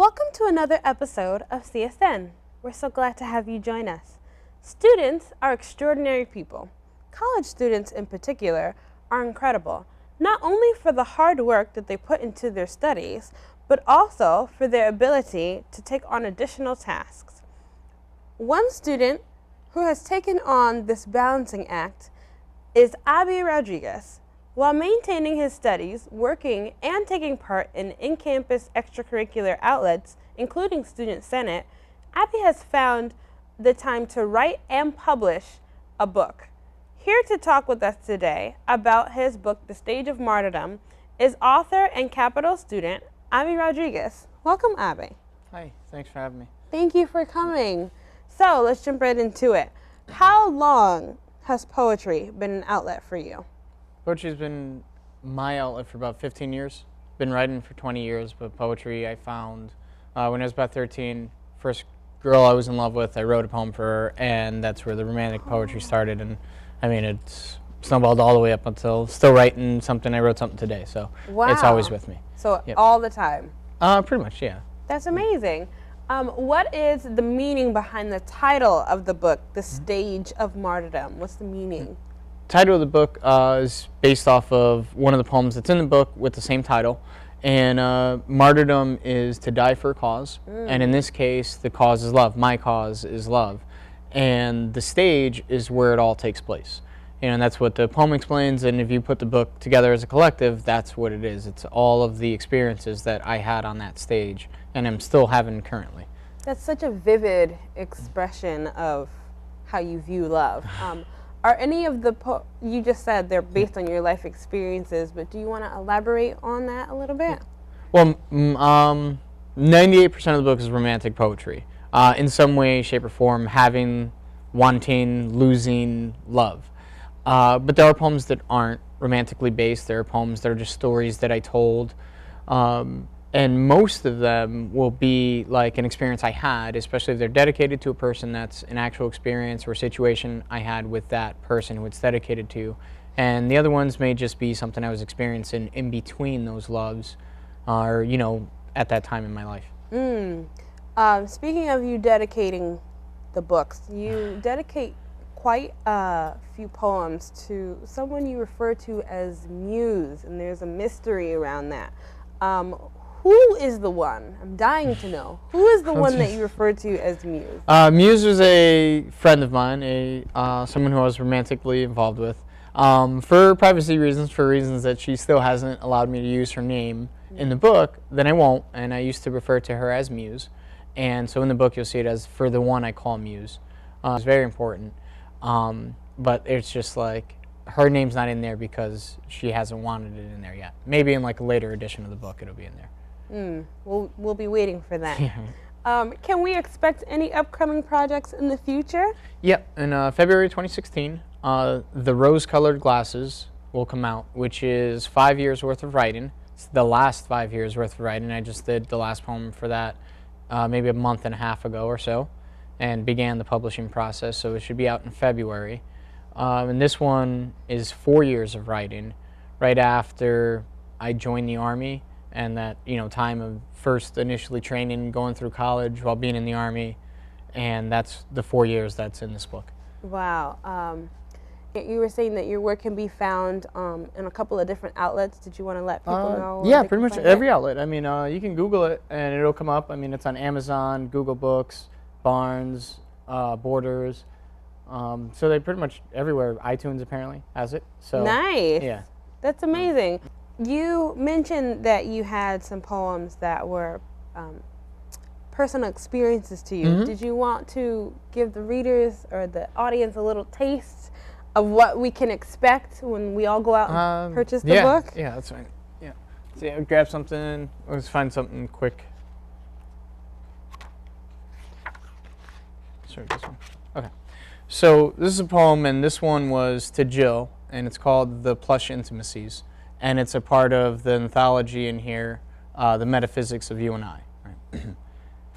Welcome to another episode of CSN. We're so glad to have you join us. Students are extraordinary people. College students in particular are incredible, not only for the hard work that they put into their studies, but also for their ability to take on additional tasks. One student who has taken on this balancing act is Abi Rodriguez. While maintaining his studies, working, and taking part in in-campus extracurricular outlets, including Student Senate, Abi has found the time to write and publish a book. Here to talk with us today about his book, The Stage of Martyrdom, is author and Capital student, Abi Rodriguez. Welcome, Abi. Hi, thanks for having me. Thank you for coming. So let's jump right into it. How long has poetry been an outlet for you? Poetry's been my outlet for about 15 years. Been writing for 20 years, but poetry I found when I was about 13. First girl I was in love with, I wrote a poem for her, and that's where the romantic poetry started. And I mean, it's snowballed all the way up until still writing something. I wrote something today, so It's always with me. So Yep. all the time? Pretty much, yeah. That's amazing. What is the meaning behind the title of the book, The Stage of Martyrdom? What's the meaning? Title of the book is based off of one of the poems that's in the book with the same title. And martyrdom is to die for a cause. And in this case, the cause is love. My cause is love. And the stage is where it all takes place. And that's what the poem explains. And if you put the book together as a collective, that's what it is. It's all of the experiences that I had on that stage and I'm still having currently. That's such a vivid expression of how you view love. Are any of the, you just said they're based on your life experiences, but do you want to elaborate on that a little bit? Well, 98% of the book is romantic poetry. In some way, shape, or form, having, wanting, losing, love. But there are poems that aren't romantically based. There are poems that are just stories that I told. And most of them will be like an experience I had, especially if they're dedicated to a person that's an actual experience or situation I had with that person who it's dedicated to. And the other ones may just be something I was experiencing in between those loves or, you know, at that time in my life. Speaking of you dedicating the books, you dedicate quite a few poems to someone you refer to as Muse, and there's a mystery around that. Who is the one? I'm dying to know. Who is the one that you refer to as Muse? Muse was a friend of mine, someone who I was romantically involved with. For privacy reasons, for reasons that she still hasn't allowed me to use her name in the book, then I won't, and I used to refer to her as Muse. And so in the book you'll see it as for the one I call Muse. It's very important, but it's just like her name's not in there because she hasn't wanted it in there yet. Maybe in like a later edition of the book it'll be in there. We'll be waiting for that. Can we expect any upcoming projects in the future? Yep, in February 2016, The Rose-Colored Glasses will come out, which is 5 years worth of writing. It's the last 5 years worth of writing. I just did the last poem for that maybe a month and a half ago or so and began the publishing process, so it should be out in February. And this one is 4 years of writing right after I joined the Army, and that, you know, time of first initially training, going through college while being in the Army, and that's the 4 years that's in this book. Wow. You were saying that your work can be found in a couple of different outlets. Did you want to let people know? Yeah, pretty much every outlet. I mean, you can Google it and it'll come up. I mean, it's on Amazon, Google Books, Barnes, Borders. So they pretty much everywhere. iTunes apparently has it. So nice. Yeah. That's amazing. You mentioned that you had some poems that were personal experiences to you. Did you want to give the readers or the audience a little taste of what we can expect when we all go out and purchase the book? Yeah, that's fine. Yeah. So yeah, grab something. Let's find something quick. Sorry, this one. Okay. So this is a poem, and this one was to Jill, and it's called The Plush Intimacies. And it's a part of the anthology in here, The Metaphysics of You and I. Right?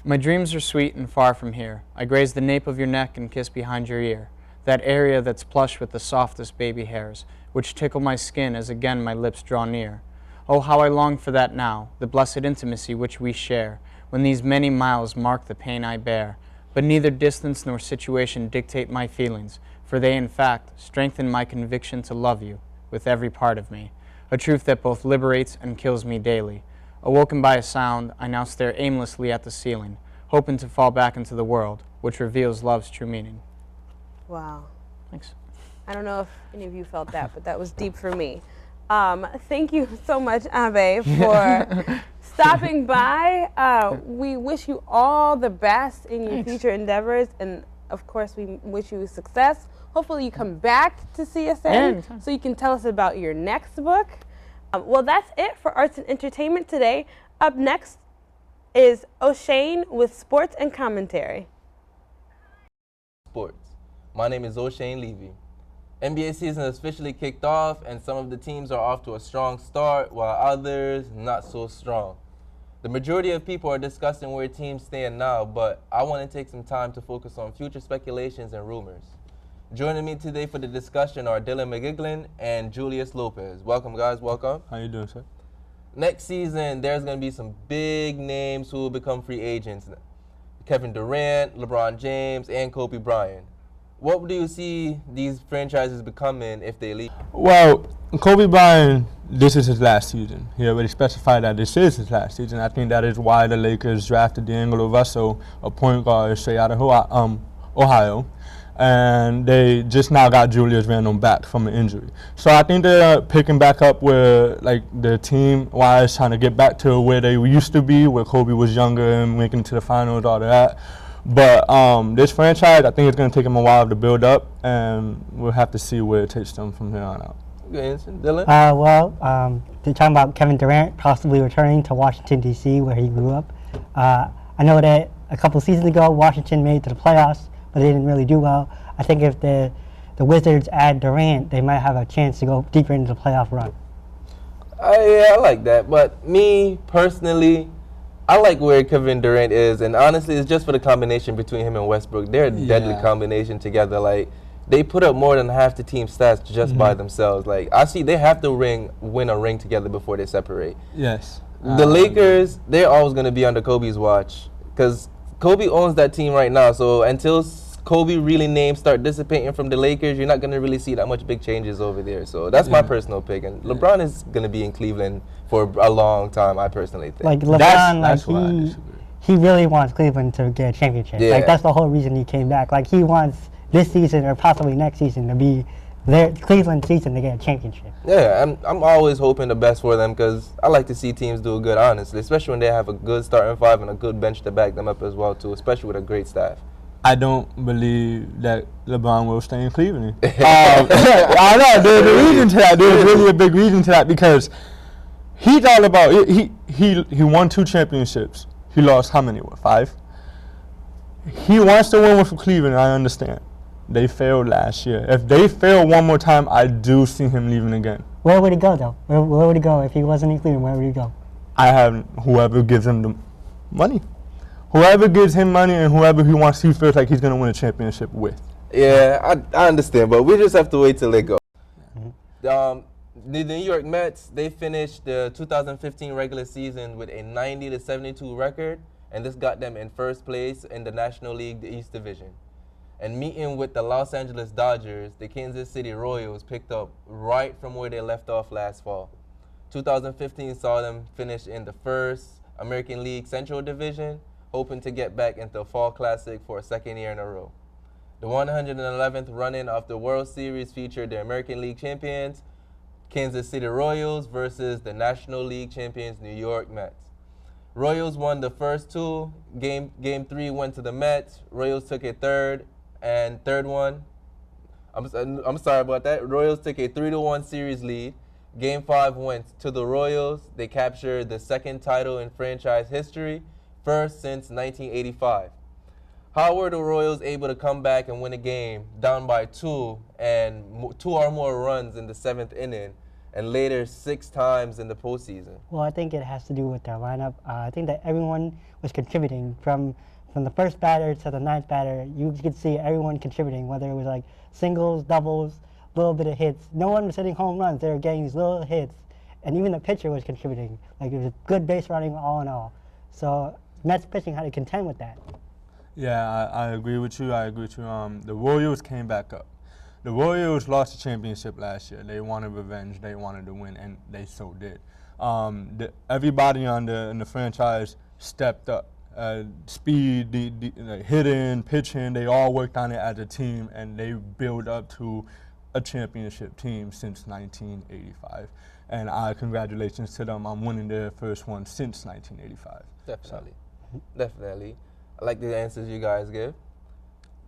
My dreams are sweet and far from here. I graze the nape of your neck and kiss behind your ear, that area that's plush with the softest baby hairs, which tickle my skin as again my lips draw near. Oh, how I long for that now, the blessed intimacy which we share, when these many miles mark the pain I bear. But neither distance nor situation dictate my feelings, for they in fact strengthen my conviction to love you with every part of me, a truth that both liberates and kills me daily. Awoken by a sound, I now stare aimlessly at the ceiling, hoping to fall back into the world, which reveals love's true meaning. Wow. Thanks. I don't know if any of you felt that, but that was deep for me. Thank you so much, Abe, for stopping by. We wish you all the best in your future endeavors, and of course, we wish you success. Hopefully, you come back to CSN so you can tell us about your next book. Well, that's it for Arts and Entertainment today. Up next is O'Shane with Sports and Commentary. Sports. My name is O'Shane Levy. NBA season has officially kicked off, and some of the teams are off to a strong start, while others not so strong. The majority of people are discussing where teams stand now, but I want to take some time to focus on future speculations and rumors. Joining me today for the discussion are Dylan McGiglin and Julius Lopez. Welcome, guys. Welcome. How you doing, sir? Next season, there's going to be some big names who will become free agents. Kevin Durant, LeBron James, and Kobe Bryant. What do you see these franchises becoming if they leave? Well, Kobe Bryant, this is his last season. He already specified that this is his last season. I think that is why the Lakers drafted D'Angelo Russell, a point guard straight out of Ohio. And they just now got Julius Randle back from an injury. So I think they're picking back up where, like, the team-wise, trying to get back to where they used to be, where Kobe was younger and making it to the finals, all of that. But this franchise, I think it's going to take them a while to build up, and we'll have to see where it takes them from here on out. Good answer. Dylan? They're talking about Kevin Durant possibly returning to Washington, D.C., where he grew up. I know that a couple seasons ago, Washington made it to the playoffs, but they didn't really do well. I think if the Wizards add Durant, they might have a chance to go deeper into the playoff run. Yeah, I like that. But me, personally, I like where Kevin Durant is. And honestly, it's just for the combination between him and Westbrook. They're a deadly combination together. Like, they put up more than half the team's stats just by themselves. Like, I see they have to win a ring together before they separate. Yes. The Lakers, they're always going to be under Kobe's watch because Kobe owns that team right now. So until Kobe really names start dissipating from the Lakers, you're not going to really see that much big changes over there. So that's my personal pick. And LeBron is going to be in Cleveland for a long time, I personally think. Like LeBron, he really wants Cleveland to get a championship. Yeah. Like, that's the whole reason he came back. Like, he wants this season or possibly next season to be their Cleveland season to get a championship. Yeah, I'm always hoping the best for them because I like to see teams do good, honestly, especially when they have a good starting five and a good bench to back them up as well, too, especially with a great staff. I don't believe that LeBron will stay in Cleveland. I know there's a reason to that. There's really a big reason to that because he's all about it. He won 2 championships. He lost how many? 5? He wants to win with Cleveland. I understand. They failed last year. If they fail one more time, I do see him leaving again. Where would he go, though? Where would he go if he wasn't in Cleveland? Where would he go? I have whoever gives him the money. Whoever gives him money and whoever he feels like he's going to win a championship with. Yeah, I understand, but we just have to wait till they go. The New York Mets, they finished the 2015 regular season with a 90-72 record, and this got them in first place in the National League, the East Division. And meeting with the Los Angeles Dodgers, the Kansas City Royals picked up right from where they left off last fall. 2015 saw them finish in the first American League Central Division, hoping to get back into the Fall Classic for a second year in a row. The 111th run-in of the World Series featured the American League champions, Kansas City Royals, versus the National League champions, New York Mets. Royals won the first 2. Game 3 went to the Mets. Royals took a third one. I'm sorry about that. Royals took a 3-1 series lead. Game 5 went to the Royals. They captured the second title in franchise history, first since 1985. How were the Royals able to come back and win a game down by 2 and 2 or more runs in the 7th inning and later 6 times in the postseason? Well, I think it has to do with their lineup. I think that everyone was contributing from the first batter to the 9th batter. You could see everyone contributing, whether it was like singles, doubles, a little bit of hits. No one was hitting home runs. They were getting these little hits, and even the pitcher was contributing. Like, it was good base running all in all. So Mets pitching had to contend with that. Yeah, I agree with you. The Royals came back up. The Royals lost the championship last year. They wanted revenge. They wanted to win, and they so did. Everybody in the franchise stepped up. Speed, the hitting, pitching, they all worked on it as a team, and they built up to a championship team since 1985. And congratulations to them on winning their first one since 1985. Definitely. Definitely. I like the answers you guys give.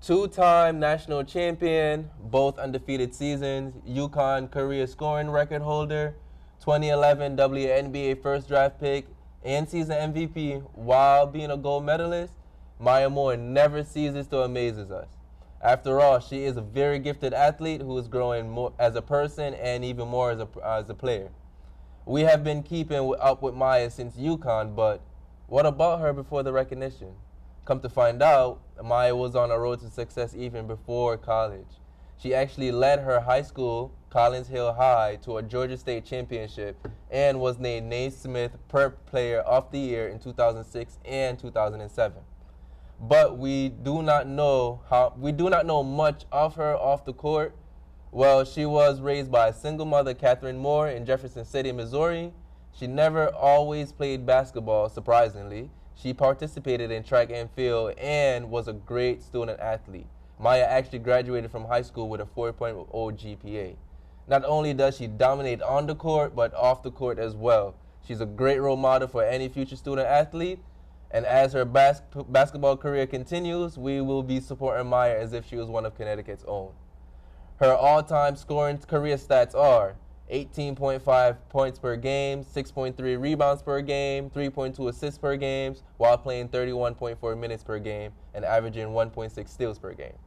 Two-time national champion, both undefeated seasons, UConn career scoring record holder, 2011 WNBA first draft pick, and season MVP while being a gold medalist. Maya Moore never ceases to amaze us. After all, she is a very gifted athlete who is growing more as a person and even more as a player. We have been keeping up with Maya since UConn, but what about her before the recognition? Come to find out, Maya was on a road to success even before college. She actually led her high school, Collins Hill High, to a Georgia State championship and was named Naismith Prep Player of the Year in 2006 and 2007. But we do not know much of her off the court. Well, she was raised by a single mother, Catherine Moore, in Jefferson City, Missouri. She never always played basketball, surprisingly. She participated in track and field and was a great student athlete. Maya actually graduated from high school with a 4.0 GPA. Not only does she dominate on the court, but off the court as well. She's a great role model for any future student athlete. And as her basketball career continues, we will be supporting Maya as if she was one of Connecticut's own. Her all-time scoring career stats are 18.5 points per game, 6.3 rebounds per game, 3.2 assists per game, while playing 31.4 minutes per game and averaging 1.6 steals per game.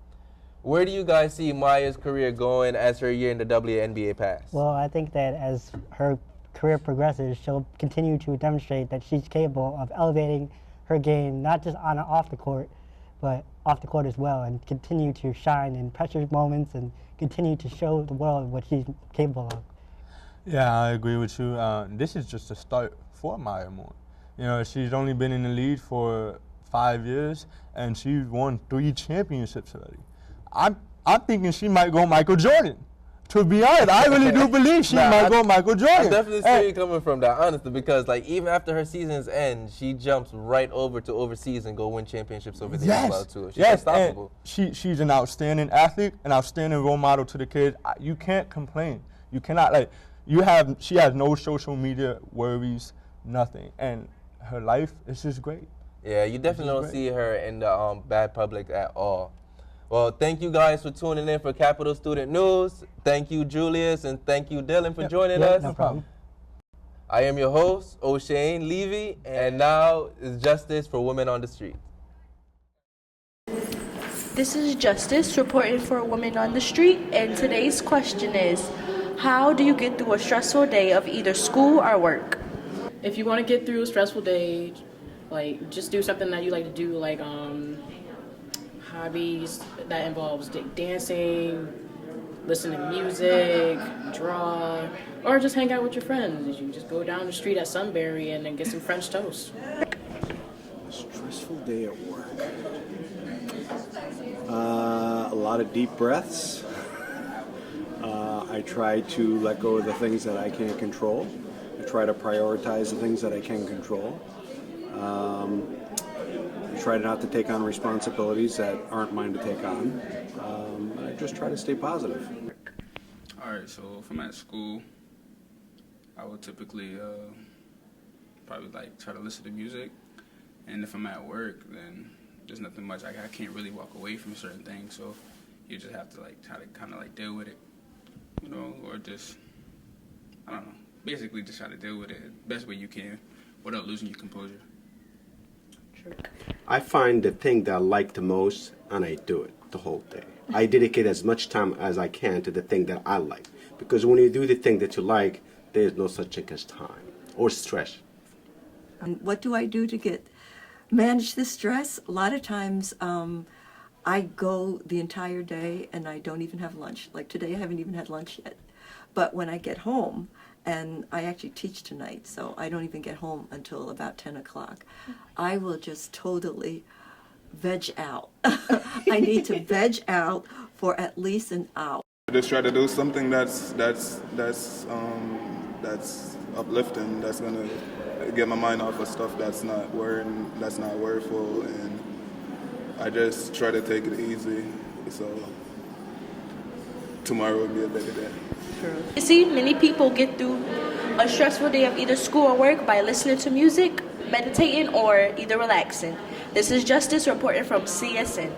Where do you guys see Maya's career going as her year in the WNBA pass? Well, I think that as her career progresses, she'll continue to demonstrate that she's capable of elevating her game, not just on and off the court, but off the court as well, and continue to shine in pressure moments and continue to show the world what she's capable of. Yeah, I agree with you. This is just a start for Maya Moore. You know, she's only been in the league for 5 years, and she's won 3 championships already. I'm thinking she might go Michael Jordan. To be honest, I really do believe she might go Michael Jordan. I definitely see you coming from that, honestly, because like even after her season's end, she jumps right over to overseas and go win championships over there as well too. She's unstoppable. She's an outstanding athlete, an outstanding role model to the kids. You can't complain. You cannot she has no social media worries, nothing, and her life is just great. Yeah, you definitely don't see her in the bad public at all. Well, thank you guys for tuning in for Capital Student News. Thank you, Julius, and thank you, Dylan, for joining us. No problem. I am your host, O'Shane Levy, and now is Justice for Women on the Street. This is Justice reporting for Women on the Street, and today's question is, how do you get through a stressful day of either school or work? If you want to get through a stressful day, like just do something that you like to do, like hobbies that involves dancing, listen to music, draw, or just hang out with your friends. You just go down the street at Sunbury and then get some French toast. A stressful day at work. A lot of deep breaths. I try to let go of the things that I can't control. I try to prioritize the things that I can control. I try not to take on responsibilities that aren't mine to take on. I just try to stay positive. All right, so if I'm at school, I would typically probably try to listen to music. And if I'm at work, then there's nothing much. I can't really walk away from certain things, so you just have to try to kind of deal with it, you know, or just, I don't know, basically just try to deal with it the best way you can without losing your composure. I find the thing that I like the most, and I do it the whole day. I dedicate as much time as I can to the thing that I like. Because when you do the thing that you like, there's no such thing as time or stress. What do I do to manage the stress? A lot of times I go the entire day and I don't even have lunch. Like today I haven't even had lunch yet. But when I get home and I actually teach tonight, so I don't even get home until about 10 o'clock. I will just totally veg out. I need to veg out for at least an hour. I just try to do something that's uplifting, that's gonna get my mind off of stuff that's not worthful, and I just try to take it easy. So tomorrow will be a better day. You see, many people get through a stressful day of either school or work by listening to music, meditating, or either relaxing. This is Justice reporting from CSN.